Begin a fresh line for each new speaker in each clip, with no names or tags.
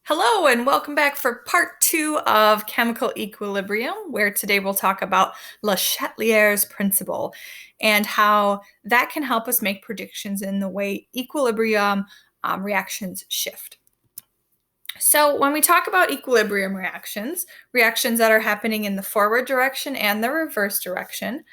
Hello and welcome back for part 2 of chemical equilibrium, where today we'll talk about Le Chatelier's principle and how that can help us make predictions in the way equilibrium reactions shift. So when we talk about equilibrium reactions that are happening in the forward direction and the reverse direction,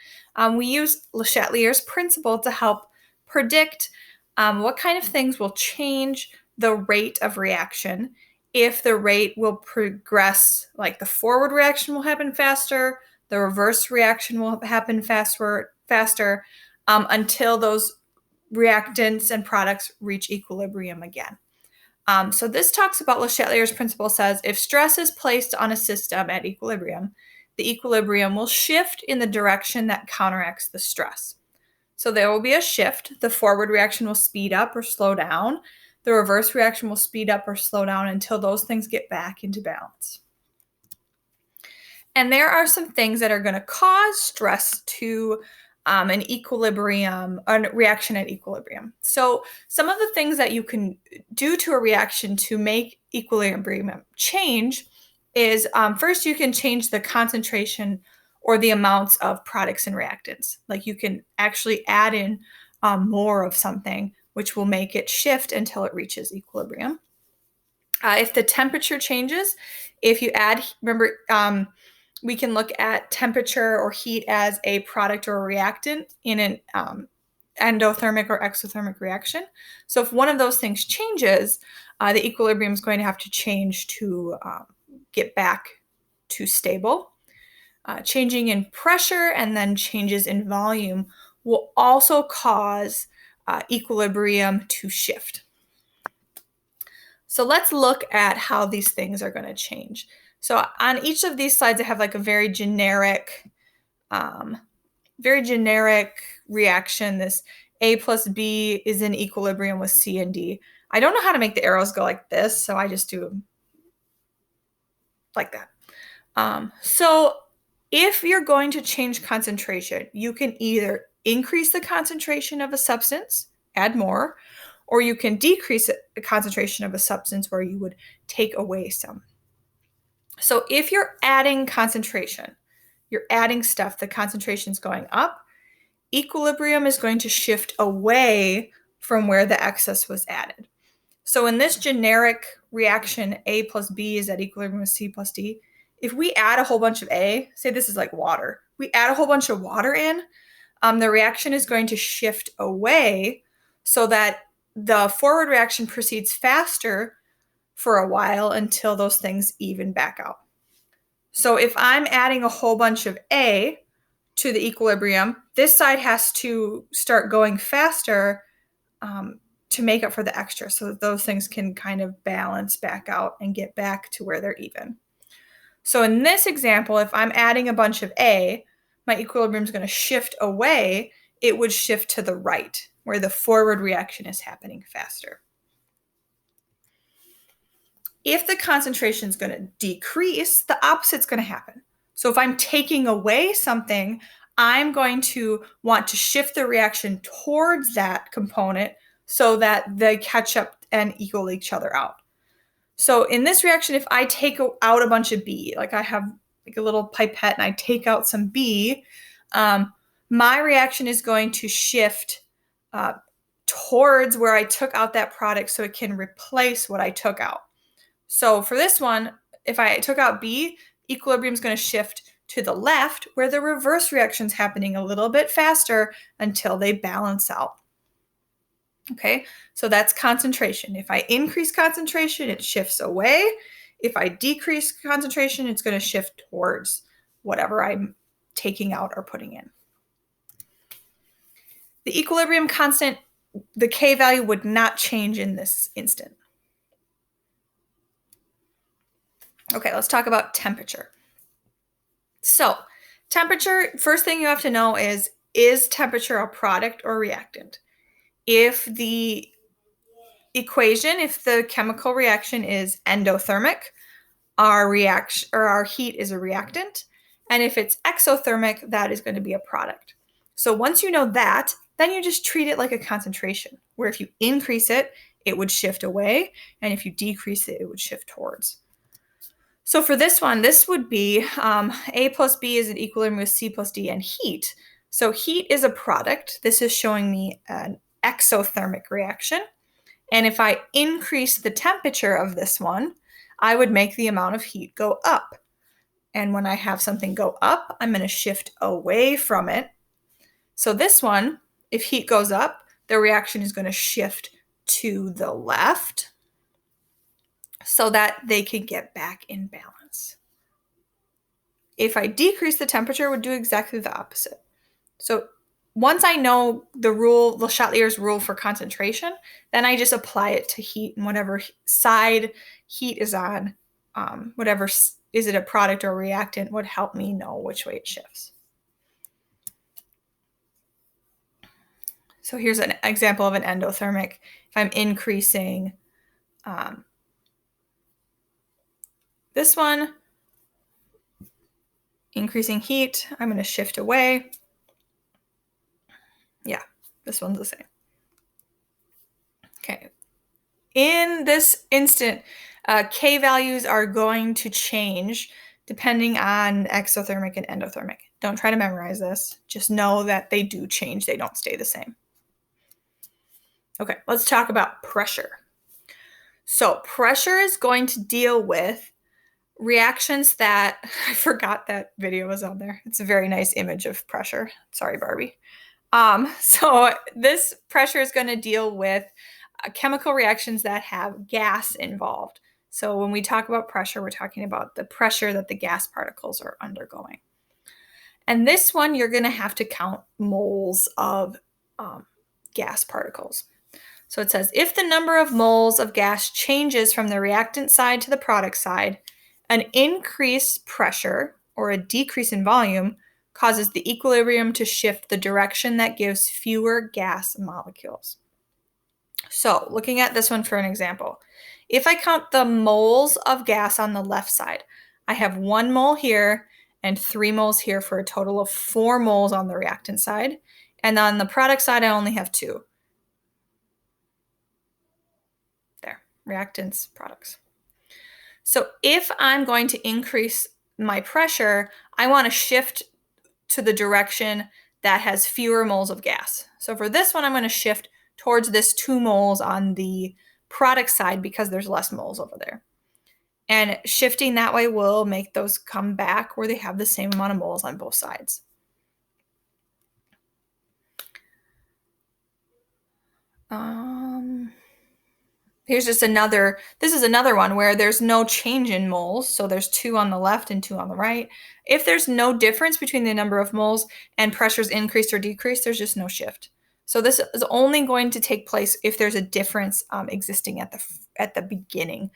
we use Le Chatelier's principle to help predict what kind of things will change the rate of reaction, if the rate will progress, like the forward reaction will happen faster, the reverse reaction will happen faster, until those reactants and products reach equilibrium again. So this talks about Le Chatelier's principle. Says if stress is placed on a system at equilibrium, the equilibrium will shift in the direction that counteracts the stress. So there will be a shift. The forward reaction will speed up or slow down. The reverse reaction will speed up or slow down until those things get back into balance. And there are some things that are going to cause stress to an equilibrium, a reaction at equilibrium. So some of the things that you can do to a reaction to make equilibrium change is first, you can change the concentration or the amounts of products and reactants. Like you can actually add in more of something, which will make it shift until it reaches equilibrium. If the temperature changes, if you add, remember, we can look at temperature or heat as a product or a reactant in an endothermic or exothermic reaction. So if one of those things changes, the equilibrium is going to have to change to get back to stable. Changing in pressure and then changes in volume will also cause equilibrium to shift. So let's look at how these things are going to change. So on each of these slides, I have like a very generic reaction. This A plus B is in equilibrium with C and D. I don't know how to make the arrows go like this, so I just do like that. So if you're going to change concentration, you can either increase the concentration of a substance, add more, or you can decrease the concentration of a substance where you would take away some. So if you're adding concentration, you're adding stuff, the concentration is going up, equilibrium is going to shift away from where the excess was added. So in this generic reaction, A plus B is at equilibrium with C plus D. If we add a whole bunch of A, say this is like water, we add a whole bunch of water in, the reaction is going to shift away so that the forward reaction proceeds faster for a while until those things even back out. So if I'm adding a whole bunch of A to the equilibrium, this side has to start going faster to make up for the extra so that those things can kind of balance back out and get back to where they're even. So in this example, if I'm adding a bunch of A, my equilibrium is going to shift away. It would shift to the right, where the forward reaction is happening faster. If the concentration is going to decrease, the opposite is going to happen. So if I'm taking away something, I'm going to want to shift the reaction towards that component so that they catch up and equal each other out. So in this reaction, if I take out a bunch of B, like I have like a little pipette and I take out some B, my reaction is going to shift towards where I took out that product so it can replace what I took out. So for this one, if I took out B, equilibrium is going to shift to the left, where the reverse reaction is happening a little bit faster until they balance out. Okay, so that's concentration. If I increase concentration, it shifts away. If I decrease concentration, it's going to shift towards whatever I'm taking out or putting in. The equilibrium constant, the K value, would not change in this instant. Okay, let's talk about temperature. So temperature, first thing you have to know is temperature a product or reactant? If the equation, if the chemical reaction is endothermic, our heat is a reactant. And if it's exothermic, that is going to be a product. So once you know that, then you just treat it like a concentration, where if you increase it, it would shift away. And if you decrease it, it would shift towards. So for this one, this would be A plus B is an equilibrium with C plus D and heat. So heat is a product. This is showing me an exothermic reaction. And if I increase the temperature of this one, I would make the amount of heat go up. And when I have something go up, I'm going to shift away from it. So this one, if heat goes up, the reaction is going to shift to the left so that they can get back in balance. If I decrease the temperature, it would do exactly the opposite. So once I know the rule, the Chatelier's rule for concentration, then I just apply it to heat, and whatever side heat is on, whatever, is it a product or a reactant, would help me know which way it shifts. So here's an example of an endothermic. If I'm increasing this one, increasing heat, I'm going to shift away. Yeah, this one's the same. Okay. In this instant, K values are going to change depending on exothermic and endothermic. Don't try to memorize this. Just know that they do change. They don't stay the same. Okay, let's talk about pressure. So pressure is going to deal with reactions that, I forgot that video was on there. It's a very nice image of pressure. Sorry, Barbie. So this pressure is going to deal with chemical reactions that have gas involved. So when we talk about pressure, we're talking about the pressure that the gas particles are undergoing. And this one, you're going to have to count moles of gas particles. So it says, if the number of moles of gas changes from the reactant side to the product side, an increased pressure or a decrease in volume causes the equilibrium to shift the direction that gives fewer gas molecules. So looking at this one for an example, if I count the moles of gas on the left side, I have 1 mole here and 3 moles here for a total of 4 moles on the reactant side. And on the product side, I only have 2. There, reactants, products. So if I'm going to increase my pressure, I want to shift to the direction that has fewer moles of gas. So for this one, I'm going to shift towards this 2 moles on the product side because there's less moles over there. And shifting that way will make those come back where they have the same amount of moles on both sides. Here's just this is another one where there's no change in moles. So there's 2 on the left and 2 on the right. If there's no difference between the number of moles and pressure's increased or decreased, there's just no shift. So this is only going to take place if there's a difference existing at the beginning,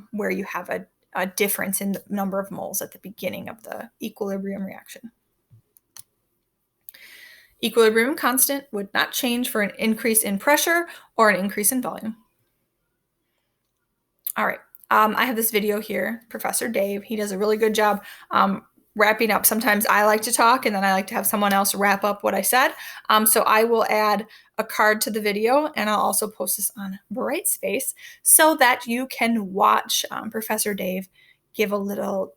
where you have a difference in the number of moles at the beginning of the equilibrium reaction. Equilibrium constant would not change for an increase in pressure or an increase in volume. All right, I have this video here, Professor Dave. He does a really good job wrapping up. Sometimes I like to talk and then I like to have someone else wrap up what I said. So I will add a card to the video and I'll also post this on Brightspace so that you can watch Professor Dave give a little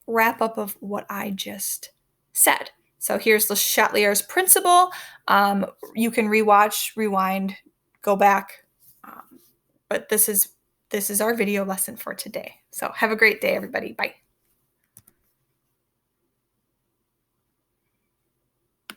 wrap up of what I just said. So here's the Chatelier's principle. You can rewatch, rewind, go back, but this is our video lesson for today. So have a great day, everybody. Bye.